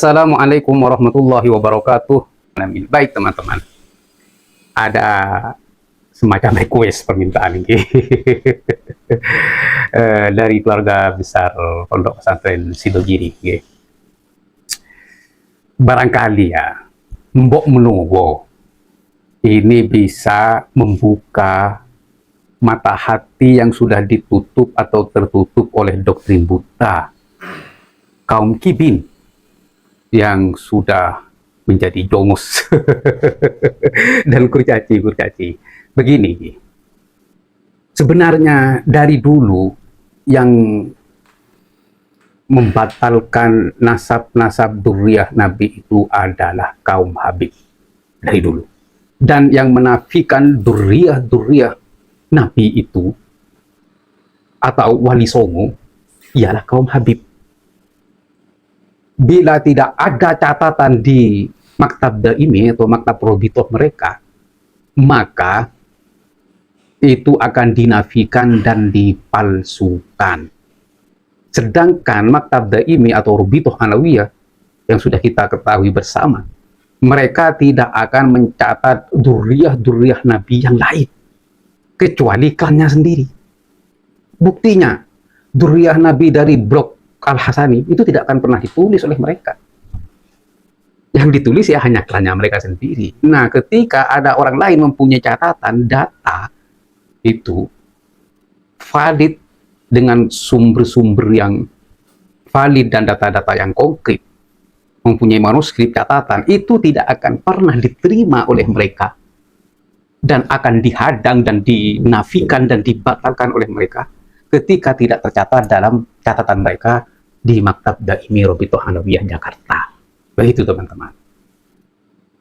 Assalamualaikum warahmatullahi wabarakatuh. Baik teman-teman, ada semacam request permintaan ini dari keluarga besar Pondok Pesantren Sidogiri. Barangkali ya, Mbok Menuwo ini bisa membuka mata hati yang sudah ditutup atau tertutup oleh doktrin buta kaum kibin yang sudah menjadi jongos dan kurcaci. Begini, sebenarnya dari dulu yang membatalkan nasab-nasab dzurriyyah Nabi itu adalah kaum Habib dari dulu. Dan yang menafikan dzurriyyah Nabi itu atau wali songo ialah kaum Habib. Bila tidak ada catatan di maktab daimi atau maktab robitoh mereka, maka itu akan dinafikan dan dipalsukan. Sedangkan maktab daimi atau robitoh alawiyah yang sudah kita ketahui bersama, mereka tidak akan mencatat dzurriyyah Nabi yang lain kecuali klannya sendiri. Buktinya, dzurriyyah Nabi dari blok Al-Hasani itu tidak akan pernah ditulis oleh mereka. Yang ditulis ya hanya klannya mereka sendiri. Nah, ketika ada orang lain mempunyai catatan data itu valid dengan sumber-sumber yang valid dan data-data yang konkret, mempunyai manuskrip catatan, itu tidak akan pernah diterima oleh mereka dan akan dihadang dan dinafikan dan dibatalkan oleh mereka ketika tidak tercatat dalam catatan mereka di Maktab Daimi Robitoh Alawiyah Jakarta. Begitu teman-teman.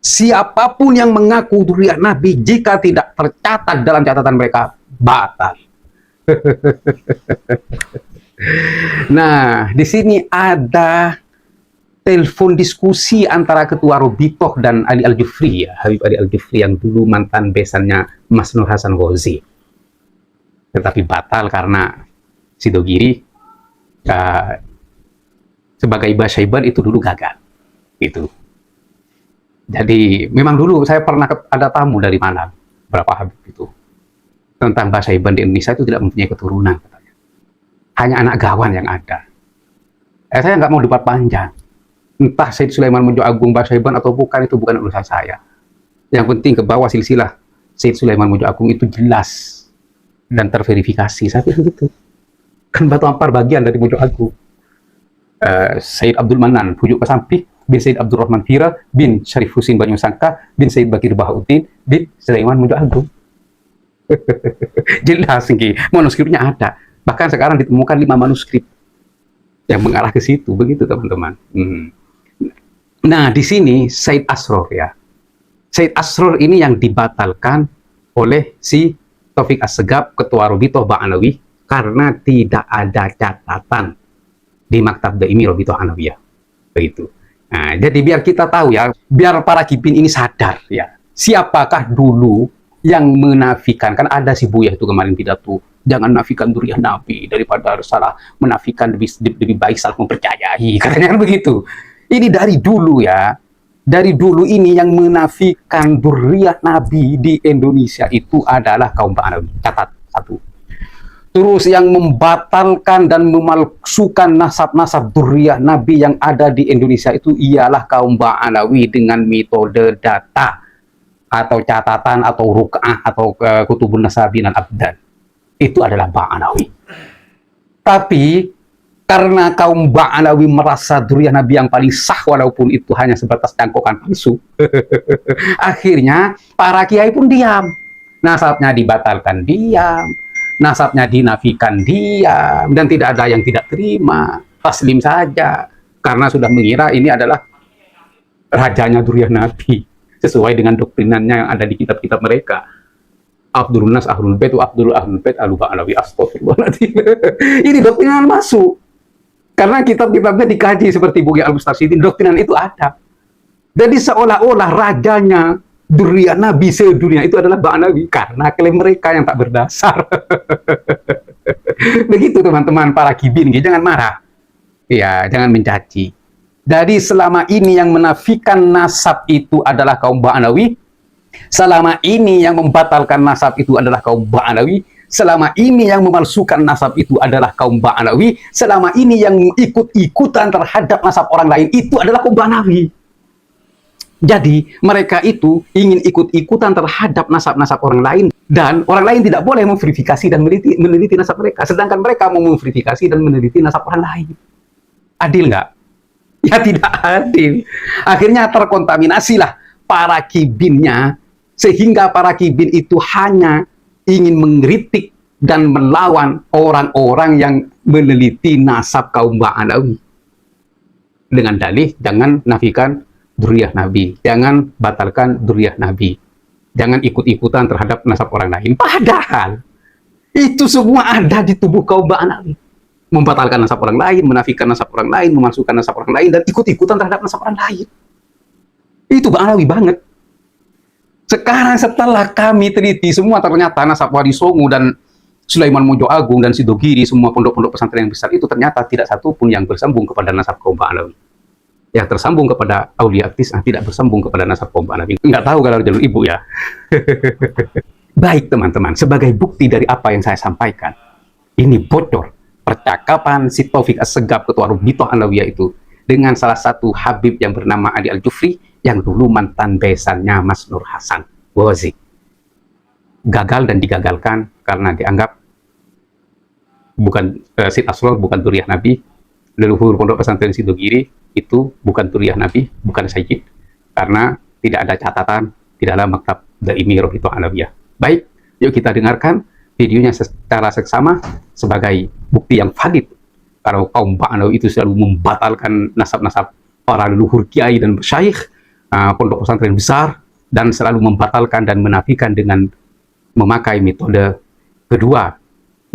Siapapun yang mengaku dzurriyyah Nabi jika tidak tercatat dalam catatan mereka, batal. Nah, di sini ada telepon diskusi antara Ketua Robitoh dan Ali Al-Jufri, ya, Habib Ali Al-Jufri yang dulu mantan besannya Mas Nur Hasan Ghozi. Tetapi batal karena Sidogiri sebagai Basyaiban itu dulu gagal gitu. Jadi memang dulu saya pernah ada tamu dari mana berapa Habib itu tentang Basyaiban di Indonesia itu tidak mempunyai keturunan katanya. Hanya anak gawan yang ada. Saya nggak mau debat panjang. Entah Said Sulaiman Mojo Agung Basyaiban atau bukan, itu bukan urusan saya. Yang penting ke bawah silsilah Said Sulaiman Mojo Agung itu jelas dan terverifikasi. Saya pikir gitu. Kan Batu Ampar bagian dari Mojo Agung. Said Abdul Manan Pujuk Kesampih bin Said Abdul Rahman Fira bin Syarif Husin Banyu Sangka bin Said Bakir Bahauddin bin Sulaiman Mojo Agung. Jelas ini manuskripnya ada. Bahkan sekarang ditemukan 5 manuskrip yang mengarah ke situ. Begitu teman-teman. Nah, di sini Said Asror ya. Said Asror ini yang dibatalkan oleh si Taufik Assegaf, Ketua Robitoh Ba'alawi, karena tidak ada catatan di Maktab Daimi Robitoh Alawiyah. Begitu. Nah, jadi biar kita tahu ya, biar para kibin ini sadar ya, siapakah dulu yang menafikan. Kan ada si Buya itu kemarin pidato, jangan nafikan dzurriyyah Nabi daripada salah menafikan, lebih baik salah mempercayai. Katanya kan begitu. Ini dari dulu ya. Dari dulu ini yang menafikan dzurriyyah Nabi di Indonesia itu adalah kaum Ba'alawi. Catat satu. Terus yang membatalkan dan memalsukan nasab-nasab dzurriyyah Nabi yang ada di Indonesia itu ialah kaum Ba'alawi dengan metode data atau catatan atau ruk'ah atau kutubun nasabinan abdan. Itu adalah Ba'alawi. Tapi karena kaum Ba'alawi merasa dzurriyyah Nabi yang paling sah walaupun itu hanya sebatas cangkokan palsu, akhirnya para kiai pun diam. Nasabnya dibatalkan diam, nasabnya dinafikan diam, dan tidak ada yang tidak terima, taslim saja, karena sudah mengira ini adalah rajanya dzurriyyah Nabi, sesuai dengan doktrinannya yang ada di kitab-kitab mereka. Abdul Nas Ahlul Bait, Abdul Ahlul Bait Alu Ba'alawi, astagfirullahaladzim. Ini doktrinan masuk. Karena kitab-kitabnya dikaji seperti Buya Al-Mustarsyidin, doktrinan itu ada. Jadi seolah-olah rajanya dzurriyyah Nabi sedunia itu adalah Ba'alawi, karena klaim mereka yang tak berdasar. Begitu teman-teman para kibin, jangan marah. Ya, jangan mencaci. Jadi selama ini yang menafikan nasab itu adalah kaum Ba'alawi, selama ini yang membatalkan nasab itu adalah kaum Ba'alawi, selama ini yang memalsukan nasab itu adalah kaum Ba'alawi, selama ini yang ikut-ikutan terhadap nasab orang lain itu adalah kaum Ba'alawi. Jadi mereka itu ingin ikut-ikutan terhadap nasab-nasab orang lain, dan orang lain tidak boleh memverifikasi dan meneliti nasab mereka, sedangkan mereka mau memverifikasi dan meneliti nasab orang lain. Adil nggak? Ya tidak adil. Akhirnya terkontaminasilah para kibinnya, sehingga para kibin itu hanya ingin mengkritik dan melawan orang-orang yang meneliti nasab kaum Ba'alawi. Dengan dalih, jangan nafikan dzurriyyah Nabi, jangan batalkan dzurriyyah Nabi, jangan ikut-ikutan terhadap nasab orang lain. Padahal itu semua ada di tubuh kaum Ba'alawi. Membatalkan nasab orang lain, menafikan nasab orang lain, memasukkan nasab orang lain, dan ikut-ikutan terhadap nasab orang lain. Itu Ba'alawi banget. Sekarang setelah kami teliti semua, ternyata nasab Wali Songo dan Sulaiman Mojo Agung dan Sidogiri, semua pondok-pondok pesantren yang besar itu ternyata tidak satu pun yang bersambung kepada nasab kaum Ba'alawi. Yang tersambung kepada Aulia Tis'ah, tidak bersambung kepada nasab kaum Ba'alawi. Nggak tahu kalau jalur ibu ya. Baik teman-teman, sebagai bukti dari apa yang saya sampaikan, ini bocor percakapan si Taufik Assegaf, ketua Rubitoh Alawiyah itu, dengan salah satu Habib yang bernama Ali Al-Jufri, yang dulu mantan besannya Mas Nur Hasan Wazi. Gagal dan digagalkan karena dianggap bukan Syed Asror, bukan dzurriyyah Nabi. Leluhur pondok pesantren Sidogiri itu bukan dzurriyyah Nabi, bukan Sayyid, karena tidak ada catatan di dalam maktab Daimi Rubitoh Alawiyah. Baik, yuk kita dengarkan videonya secara seksama sebagai bukti yang valid kalau kaum Ba'alawi itu selalu membatalkan nasab-nasab para leluhur kiai dan syaikh, pondok pesantren besar, dan selalu membatalkan dan menafikan dengan memakai metode kedua,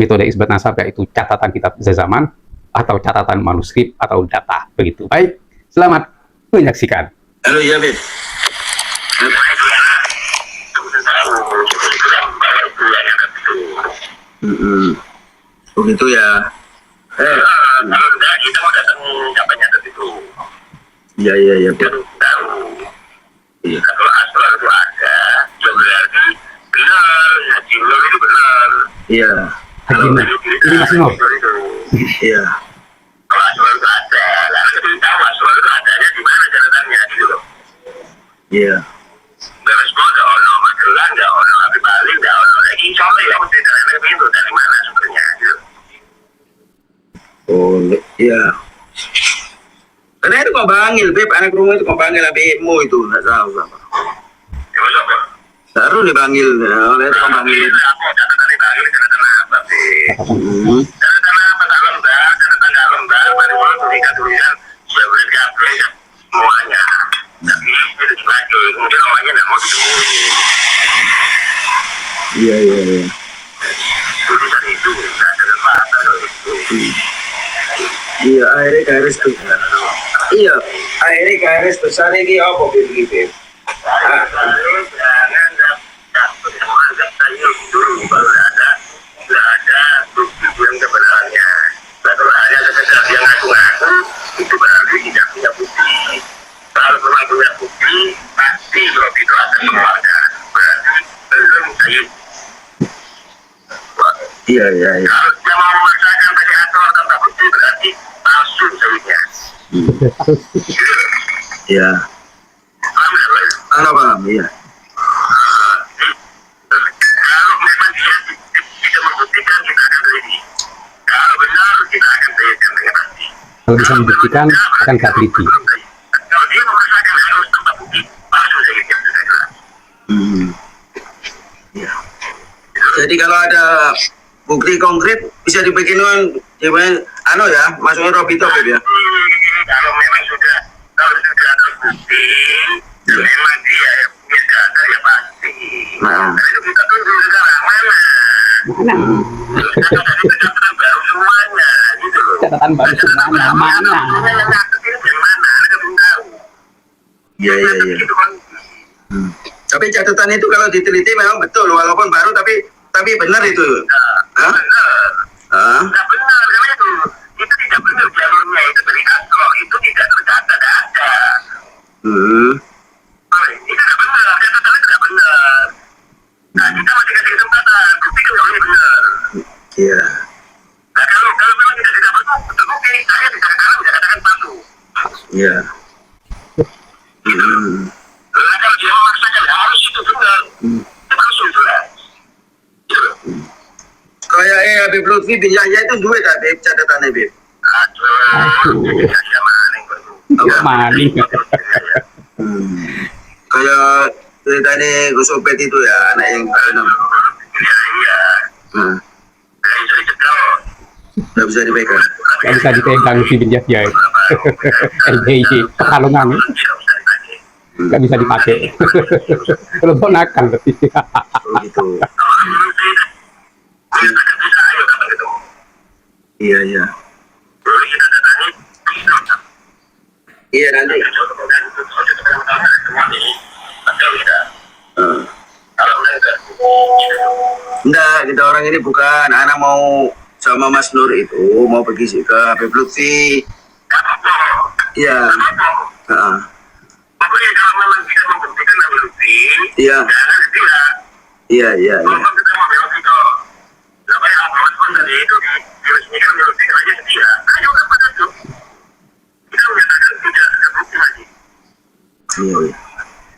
metode isbat nasab, yaitu catatan kitab zaman atau catatan manuskrip atau data. Begitu. Baik, selamat menyaksikan. Halo, ya, Beb. Begitu ya. Kalau enggak, kita mau datang kapannya ke situ. Iya. Iya. Kalau asal itu ada, ya berarti benar. Haji Nur itu benar. Iya. Haji Nur. Ini Mas Nur. Iya. Kalau asal itu ada, lalu kita tahu asal itu adanya di mana catatannya gitu loh. Iya. Beres kok nggak ono Magelang, nggak ono Habib Bali, nggak ono lagi. Insya Allah ya mesti dari itu dari mana sebenarnya gitu. Oh, iya. Karena itu kok bangil, Beb. Anak rumah itu kok bangil abikmu itu. Nggak tahu apa. Ya apa? Baru dipanggil. Oleh itu kok bangil. Aku catatan dipanggil catatan apa sih? Catatan apa? Tak lembar, catatan nggak lembar. Pada waktu tulisan sudah boleh diupload semuanya. Tapi itu dibaca, mungkin orangnya nggak mau ditemuin. Iya. Tulisan itu nggak ada apa-apa itu. Iya, akhirnya KRS tuh. Iya, akhirnya KRS tuh. Sana ini apa, Beb? Jangan dapat menganggap saya dulu baru ada bukti yang kebenarannya. Kalau hanya sekedar dia ngaku-ngaku, itu berarti tidak punya bukti. Kalau memang punya bukti, pasti Robi itu akan mengeluarkan. Berarti belum saya. Iya. Kalau dia mau memaksakan pakai asal tanpa bukti, berarti palsu jadinya. Iya. Paham, iya. Kalau memang dia bisa membuktikan, kita akan teliti. Kalau benar, kita akan teliti dengan pasti. Kalau bisa membuktikan, akan kita teliti. Kalau dia memaksakan harus tanpa bukti, palsu jadinya. Iya. Jadi kalau ada bukti konkret bisa dibikin ya, masuknya Robito, Beb ya. Kalau memang sudah ada bukti, dan memang dia punya data, ya pasti. Tapi kita tunggu sekarang mana? Catatan baru semuanya, gitu loh. Catatan baru semuanya mana? Iya. Tapi catatan itu kalau diteliti memang betul, walaupun baru tapi benar itu. Hah? Nah benar, karena itu tidak benar jalurnya itu dari asal itu tidak tercatat Iya. Nah, kalau memang tidak terbukti, saya bisa katakan palsu. Iya. Nah, kalau dia memaksakan harus itu benar, itu palsu juga. Gitu. Kayak Habib Lutfi bin Yahya itu duit Habib catatannya Habib. Aduh. Ya, maling. Maling. Kayak ceritanya Gus Opet itu ya, anak yang keenam. Iya. Nah, Dari bisa dicekal. nggak bisa dipegang. Nggak bisa dipegang si bin Yahya itu. LBY, kekalungan Tidak bisa dipakai. nggak bisa dipakai. Kalau nakal berarti. Oh gitu. Bisa, ayo kapan ketemu. Iya, iya. Boleh kita datangi. Iya nanti. Kalau enggak, Enggak, kita orang ini bukan. Anak mau sama Mas Nur itu mau pergi ke Habib Lutfi. Iya. Heeh. pokoknya kalau memang bisa membuktikan Nabi Lutfi, Iya. jangan tidak. Iya, iya, iya. Kalau kita mau belok itu, apa yang Muhammad tadi itu diresmikan Nabi Lutfi aja setia. Ayo kapan itu? Kita menyatakan tidak terbukti lagi. Iya, iya.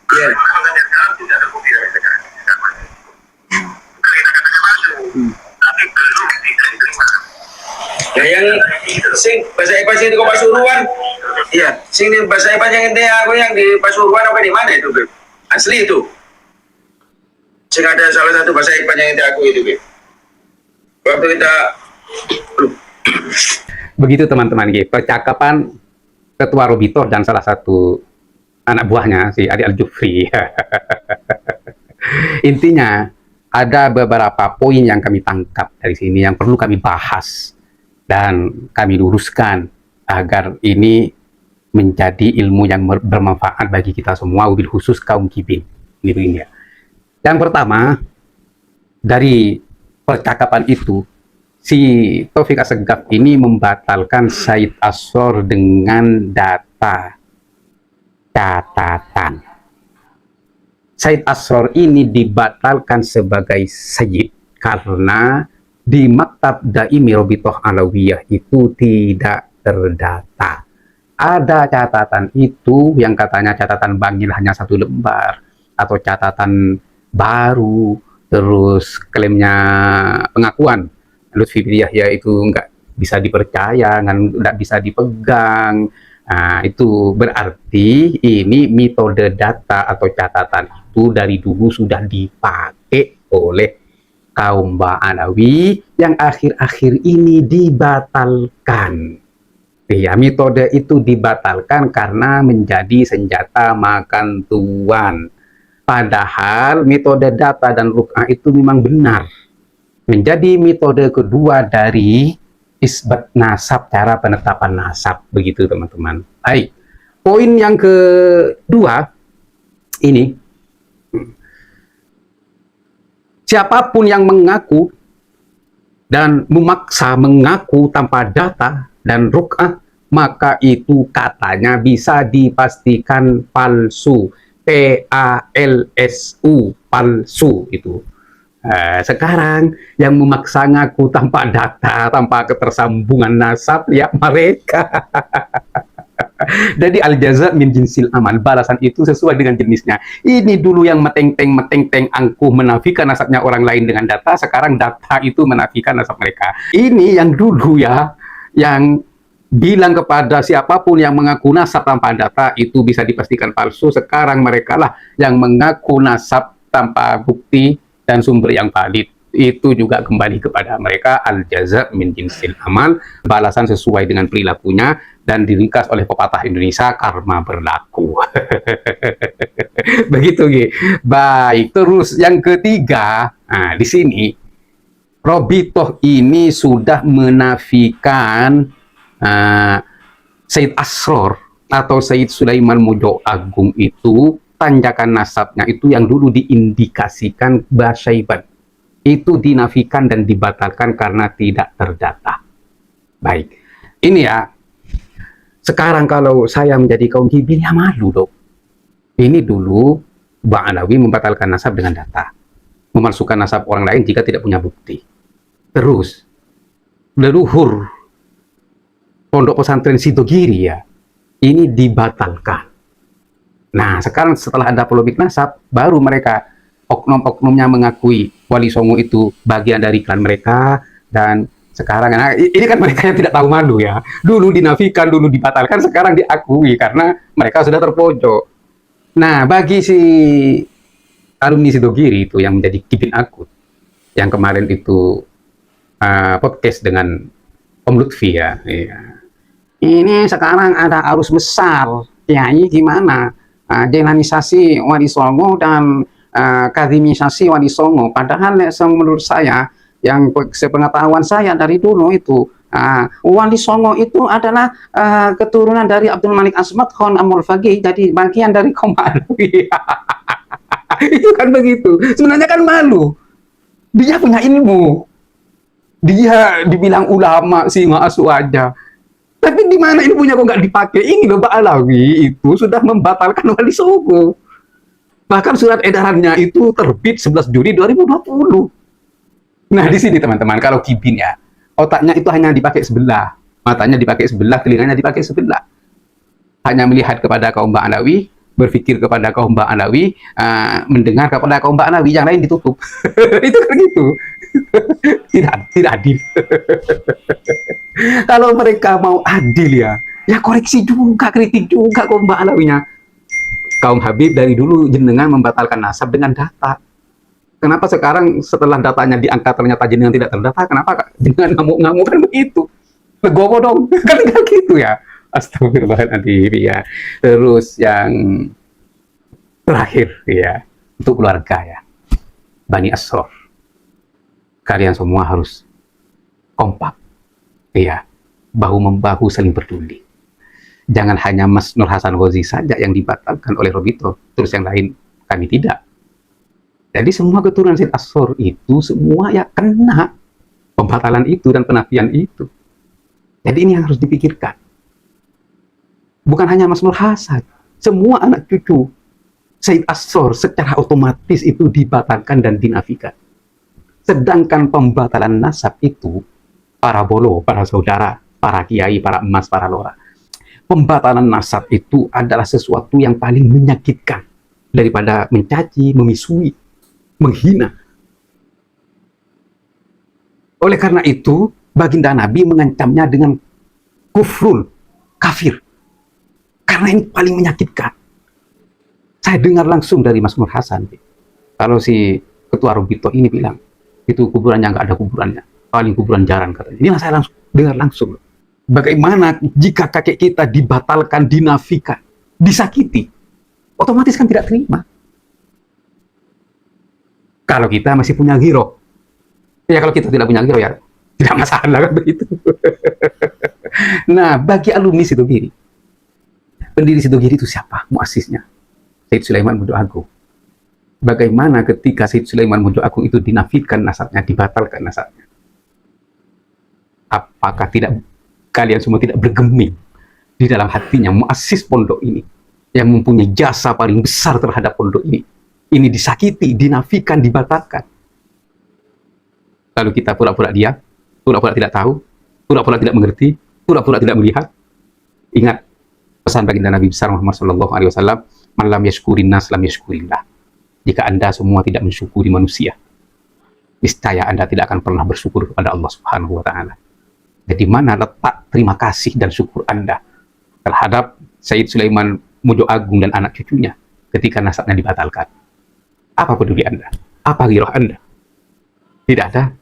Iya. Kalau sekarang tidak terbukti lagi sekarang. Kita katakan masuk, tapi belum tidak diterima. Nah, yang sing bahasa Ipas itu kok Pasuruan? Iya, sing di bahasa Ipas yang ini aku yang di Pasuruan apa di mana itu, Beb? Asli itu. Sing ada salah satu bahasa Ipas yang ini aku itu, Beb. Waktu kita Begitu teman-teman, percakapan Ketua Robitor dan salah satu anak buahnya, si Adi Al-Jufri. Intinya, ada beberapa poin yang kami tangkap dari sini yang perlu kami bahas dan kami luruskan agar ini menjadi ilmu yang bermanfaat bagi kita semua, wabil khusus kaum kibin. Ini begini ya. Yang pertama, dari percakapan itu, si Taufik Assegaf ini membatalkan Said Asror dengan data catatan. Said Asror ini dibatalkan sebagai Sayyid karena di Maktab Daimi Robitoh Alawiyah itu tidak terdata. Ada catatan itu yang katanya catatan bangil hanya 1 lembar atau catatan baru, terus klaimnya pengakuan Lutfi bin Yahya itu nggak bisa dipercaya, nggak bisa dipegang. Nah, itu berarti ini metode data atau catatan itu dari dulu sudah dipakai oleh kaum Ba'alawi yang akhir-akhir ini dibatalkan. Ya, metode itu dibatalkan karena menjadi senjata makan tuan. Padahal metode data dan ruk'ah itu memang benar. Menjadi metode kedua dari isbat nasab, cara penetapan nasab. Begitu teman-teman. Baik. Poin yang kedua, ini. Siapapun yang mengaku dan memaksa mengaku tanpa data dan ruk'ah, maka itu katanya bisa dipastikan palsu. PALSU, palsu itu. Sekarang yang memaksa ngaku tanpa data, tanpa ketersambungan nasab, ya mereka. Jadi al-jaza min jinsil amal, balasan itu sesuai dengan jenisnya. Ini dulu yang meteng-teng angkuh menafikan nasabnya orang lain dengan data, sekarang data itu menafikan nasab mereka. Ini yang dulu ya, yang bilang kepada siapapun yang mengaku nasab tanpa data itu bisa dipastikan palsu. Sekarang mereka lah yang mengaku nasab tanpa bukti dan sumber yang valid. Itu juga kembali kepada mereka, al-jaza min jinsil amal, balasan sesuai dengan perilakunya, dan diringkas oleh pepatah Indonesia, karma berlaku. Begitu, Gi. Baik, terus yang ketiga, nah di sini Robitoh ini sudah menafikan Said Asror atau Said Sulaiman Mojo Agung itu, tanjakan nasabnya itu yang dulu diindikasikan Basyaiban, itu dinafikan dan dibatalkan karena tidak terdata. Baik, ini ya. Sekarang kalau saya menjadi kaum kibin, ya malu dong. Ini dulu Ba'alawi membatalkan nasab dengan data, memalsukan nasab orang lain jika tidak punya bukti. Terus leluhur Pondok Pesantren Sidogiri ya, ini dibatalkan. Nah, sekarang setelah ada polemik nasab, baru mereka oknum-oknumnya mengakui Wali Songo itu bagian dari klan mereka, dan sekarang nah, ini kan mereka yang tidak tahu malu ya. Dulu dinafikan, dulu dibatalkan, sekarang diakui karena mereka sudah terpojok. Nah, bagi si alumni Sidogiri itu yang menjadi kipin akut, yang kemarin itu podcast dengan Om Lutfi ya, ini sekarang ada arus besar, Kiai gimana? Jelanisasi Wali Songo dan kadimisasi Wali Songo. Padahal menurut saya, yang sepengetahuan saya dari dulu itu, Wali Songo itu adalah keturunan dari Abdul Malik Asmat Khan Amul Faqih, jadi bagian dari kaum Alawi. Itu kan begitu. Sebenarnya kan malu. Dia punya ilmu. Dia dibilang ulama sih asu aja. Tapi di mana ilmunya kok nggak dipakai? Ini loh, Pak Alawi itu sudah membatalkan Wali Songo. Bahkan surat edarannya itu terbit 11 Juli 2020. Nah, di sini teman-teman, kalau kibin ya, otaknya itu hanya dipakai sebelah. Matanya dipakai sebelah, telinganya dipakai sebelah. Hanya melihat kepada kaum Mbak Alawi, berpikir kepada kaum Mbak Alawi, mendengar kepada kaum Mbak Alawi, yang lain ditutup. Itu kan gitu. Tidak adil. Kalau mereka mau adil ya koreksi juga, kritik juga kaum Mbak Alawinya. Kaum Habib dari dulu jenengan membatalkan nasab dengan data. Kenapa sekarang setelah datanya diangkat ternyata jenengan tidak terdata? Kenapa jenengan ngamuk-ngamuk kan begitu? Legowo dong, kan enggak gitu ya. Astagfirullahaladzim ya. Terus yang terakhir ya, untuk keluarga ya, Bani Asrof, kalian semua harus kompak, ya, bahu-membahu saling peduli. Jangan hanya Mas Nur Hasan Ghazi saja yang dibatalkan oleh Robito, terus yang lain kami tidak. Jadi semua keturunan Said Asror itu semua ya kena pembatalan itu dan penafian itu. Jadi ini yang harus dipikirkan. Bukan hanya Mas Nur Hasan, semua anak cucu Said Asror secara otomatis itu dibatalkan dan dinafikan. Sedangkan pembatalan nasab itu, para bolo, para saudara, para kiai, para emas, para lora. Pembatalan nasab itu adalah sesuatu yang paling menyakitkan daripada mencaci, memisui, menghina. Oleh karena itu, baginda Nabi mengancamnya dengan kufrun, kafir. Karena ini paling menyakitkan. Saya dengar langsung dari Mas Nur Hasan. Kalau si ketua Robito ini bilang, itu kuburannya nggak ada kuburannya, paling kuburan jarang katanya. Ini saya langsung dengar langsung. Bagaimana jika kakek kita dibatalkan, dinafikan, disakiti, otomatis kan tidak terima. Kalau kita masih punya giro, ya kalau kita tidak punya giro ya tidak masalah kan begitu. Nah, bagi alumni Sidogiri, pendiri Sidogiri itu siapa? Muasisnya Said Sulaiman Mudo Agung. Bagaimana ketika Said Sulaiman Mudo Agung itu dinafikan nasabnya, dibatalkan nasabnya? Apakah tidak kalian semua tidak bergeming di dalam hatinya muassis pondok ini yang mempunyai jasa paling besar terhadap pondok ini disakiti, dinafikan, dibatalkan? Lalu kita pura-pura diam, pura-pura tidak tahu, pura-pura tidak mengerti, pura-pura tidak melihat. Ingat pesan baginda Nabi besar Muhammad SAW, "Man lam yashkurin nas lam yashkurillah." Jika Anda semua tidak mensyukuri manusia, niscaya Anda tidak akan pernah bersyukur kepada Allah Subhanahu wa taala. Jadi mana letak terima kasih dan syukur Anda terhadap Said Sulaiman Mudo Agung dan anak cucunya ketika nasabnya dibatalkan? Apa peduli Anda? Apa giroh Anda? Tidak ada.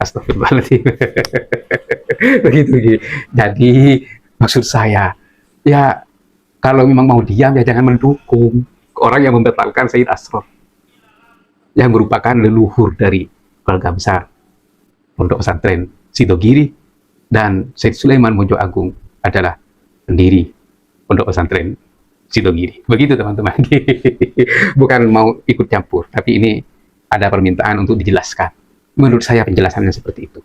Astagfirullahaladzim. Begitu. Jadi maksud saya, ya kalau memang mau diam ya jangan mendukung orang yang membatalkan Said Asror, yang merupakan leluhur dari keluarga besar Pondok Pesantren Sidogiri, dan Said Sulaiman Mudo Agung adalah pendiri Pondok Pesantren Sidogiri. Begitu teman-teman. Bukan mau ikut campur, tapi ini ada permintaan untuk dijelaskan. Menurut saya penjelasannya seperti itu.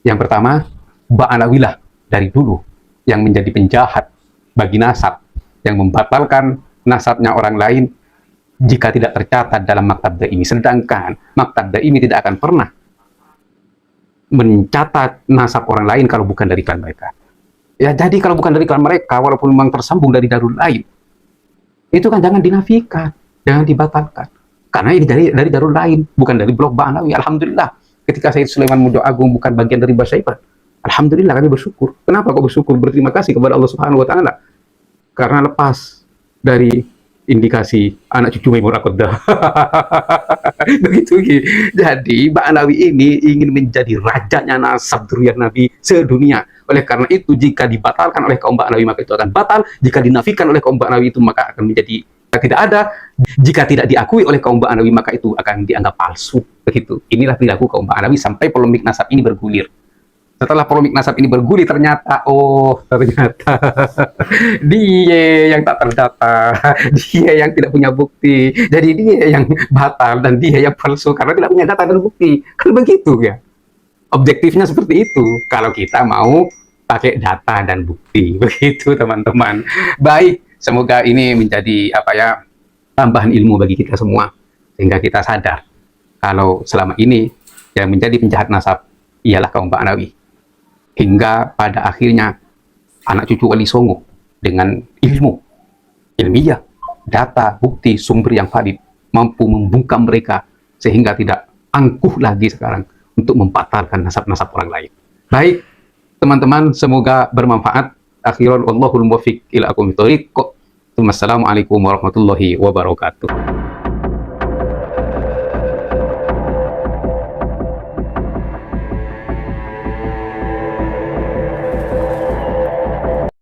Yang pertama, Mbak Alawilah dari dulu yang menjadi penjahat bagi nasab, yang membatalkan nasabnya orang lain jika tidak tercatat dalam maktab daimi. Sedangkan maktab daimi tidak akan pernah mencatat nasab orang lain kalau bukan dari klan mereka. Ya, jadi kalau bukan dari klan mereka, walaupun memang tersambung dari darul lain, itu kan jangan dinafikan, jangan dibatalkan. Karena ini dari darul lain, bukan dari blok Ba'alawi. Alhamdulillah, ketika Sayyid Sulaiman Mudo Agung bukan bagian dari Basaipan, alhamdulillah kami bersyukur. Kenapa kok bersyukur? Berterima kasih kepada Allah Subhanahu wa taala. Karena lepas dari indikasi anak cucu Maimun Aqaddah. Begitu. Jadi Ba'alawi ini ingin menjadi rajanya nasab dzurriyyah Nabi sedunia. Oleh karena itu, jika dibatalkan oleh kaum Ba'alawi maka itu akan batal. Jika dinafikan oleh kaum Ba'alawi itu maka akan menjadi tidak ada. Jika tidak diakui oleh kaum Ba'alawi maka itu akan dianggap palsu. Begitu. Inilah perilaku kaum Ba'alawi sampai polemik nasab ini bergulir. Setelah polemik nasab ini bergulir, ternyata dia yang tak terdata, dia yang tidak punya bukti, jadi dia yang batal dan dia yang palsu karena tidak punya data dan bukti. Kan begitu ya, objektifnya seperti itu kalau kita mau pakai data dan bukti. Begitu teman-teman. Baik, semoga ini menjadi tambahan ilmu bagi kita semua sehingga kita sadar kalau selama ini yang menjadi penjahat nasab ialah kaum Ba'alawi. Hingga pada akhirnya anak cucu Wali Songo dengan ilmiah, data, bukti, sumber yang valid mampu membungkam mereka sehingga tidak angkuh lagi sekarang untuk membatalkan nasab-nasab orang lain. Baik, teman-teman, semoga bermanfaat. Akhirul wallahul muwaffiq ila aqwamit thoriq. Wassalamualaikum warahmatullahi wabarakatuh.